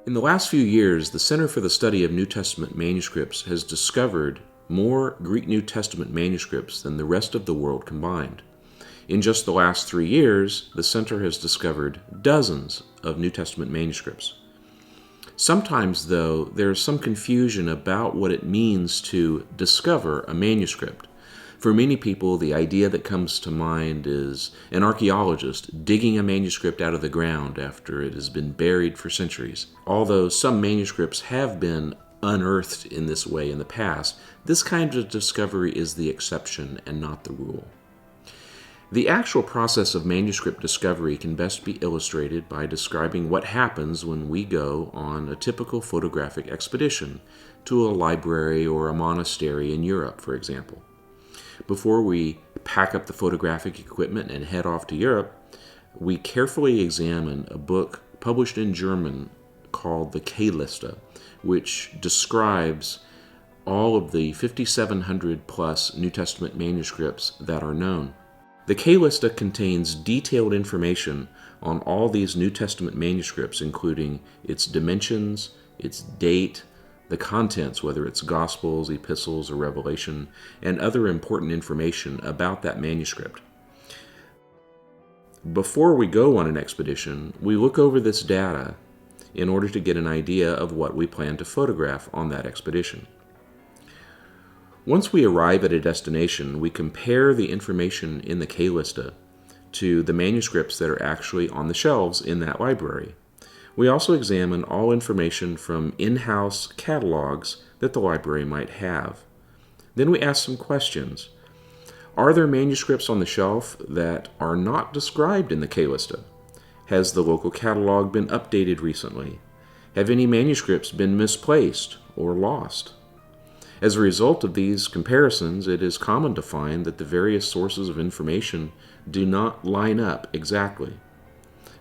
In the last few years, the Center for the Study of New Testament Manuscripts has discovered more Greek New Testament manuscripts than the rest of the world combined. In just the last 3 years, the center has discovered dozens of New Testament manuscripts. Sometimes, though, there is some confusion about what it means to discover a manuscript. For many people, the idea that comes to mind is an archaeologist digging a manuscript out of the ground after it has been buried for centuries. Although some manuscripts have been unearthed in this way in the past, this kind of discovery is the exception and not the rule. The actual process of manuscript discovery can best be illustrated by describing what happens when we go on a typical photographic expedition to a library or a monastery in Europe, for example. Before we pack up the photographic equipment and head off to Europe, we carefully examine a book published in German called the K-Liste, which describes all of the 5,700 plus New Testament manuscripts that are known. The K-Liste contains detailed information on all these New Testament manuscripts, including its dimensions, its date, the contents, whether it's Gospels, Epistles, or Revelation, and other important information about that manuscript. Before we go on an expedition, we look over this data in order to get an idea of what we plan to photograph on that expedition. Once we arrive at a destination, we compare the information in the K-Liste to the manuscripts that are actually on the shelves in that library. We also examine all information from in-house catalogs that the library might have. Then we ask some questions. Are there manuscripts on the shelf that are not described in the K-Liste? Has the local catalog been updated recently? Have any manuscripts been misplaced or lost? As a result of these comparisons, it is common to find that the various sources of information do not line up exactly.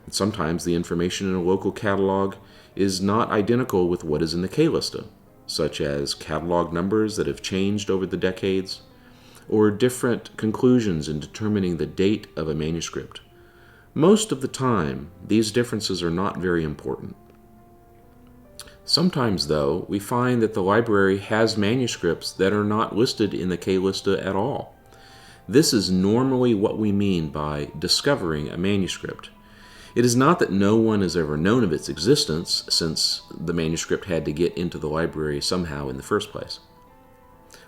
And sometimes the information in a local catalog is not identical with what is in the K-Liste, such as catalog numbers that have changed over the decades, or different conclusions in determining the date of a manuscript. Most of the time, these differences are not very important. Sometimes, though, we find that the library has manuscripts that are not listed in the K-Liste at all. This is normally what we mean by discovering a manuscript. It is not that no one has ever known of its existence, since the manuscript had to get into the library somehow in the first place.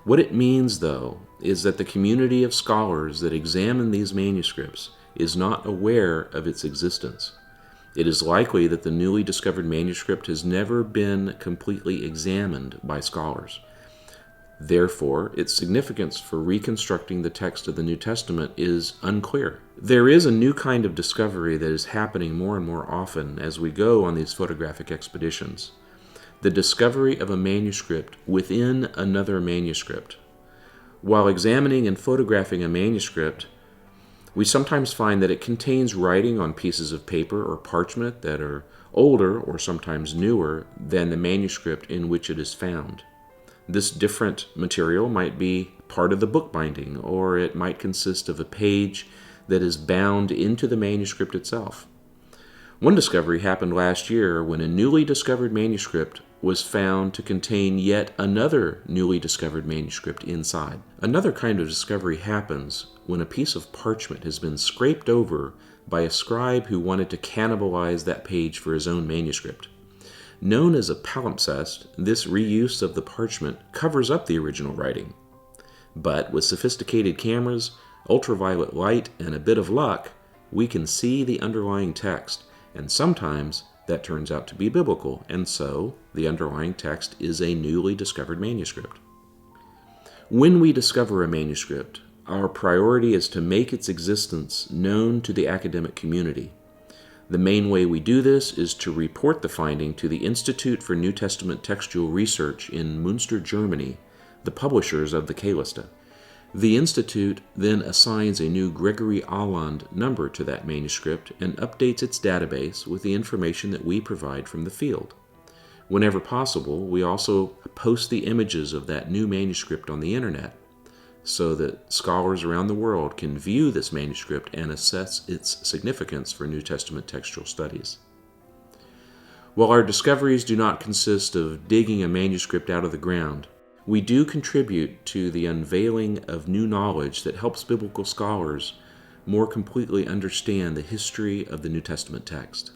What it means, though, is that the community of scholars that examine these manuscripts is not aware of its existence. It is likely that the newly discovered manuscript has never been completely examined by scholars. Therefore, its significance for reconstructing the text of the New Testament is unclear. There is a new kind of discovery that is happening more and more often as we go on these photographic expeditions. The discovery of a manuscript within another manuscript. While examining and photographing a manuscript, we sometimes find that it contains writing on pieces of paper or parchment that are older or sometimes newer than the manuscript in which it is found. This different material might be part of the book binding, or it might consist of a page that is bound into the manuscript itself. One discovery happened last year when a newly discovered manuscript was found to contain yet another newly discovered manuscript inside. Another kind of discovery happens when a piece of parchment has been scraped over by a scribe who wanted to cannibalize that page for his own manuscript. Known as a palimpsest, this reuse of the parchment covers up the original writing. But with sophisticated cameras, ultraviolet light, and a bit of luck, we can see the underlying text, and sometimes that turns out to be biblical, and so the underlying text is a newly discovered manuscript. When we discover a manuscript, our priority is to make its existence known to the academic community. The main way we do this is to report the finding to the Institute for New Testament Textual Research in Münster, Germany, the publishers of the K-Liste. The Institute then assigns a new Gregory Alland number to that manuscript and updates its database with the information that we provide from the field. Whenever possible, we also post the images of that new manuscript on the internet, so that scholars around the world can view this manuscript and assess its significance for New Testament textual studies. While our discoveries do not consist of digging a manuscript out of the ground, we do contribute to the unveiling of new knowledge that helps biblical scholars more completely understand the history of the New Testament text.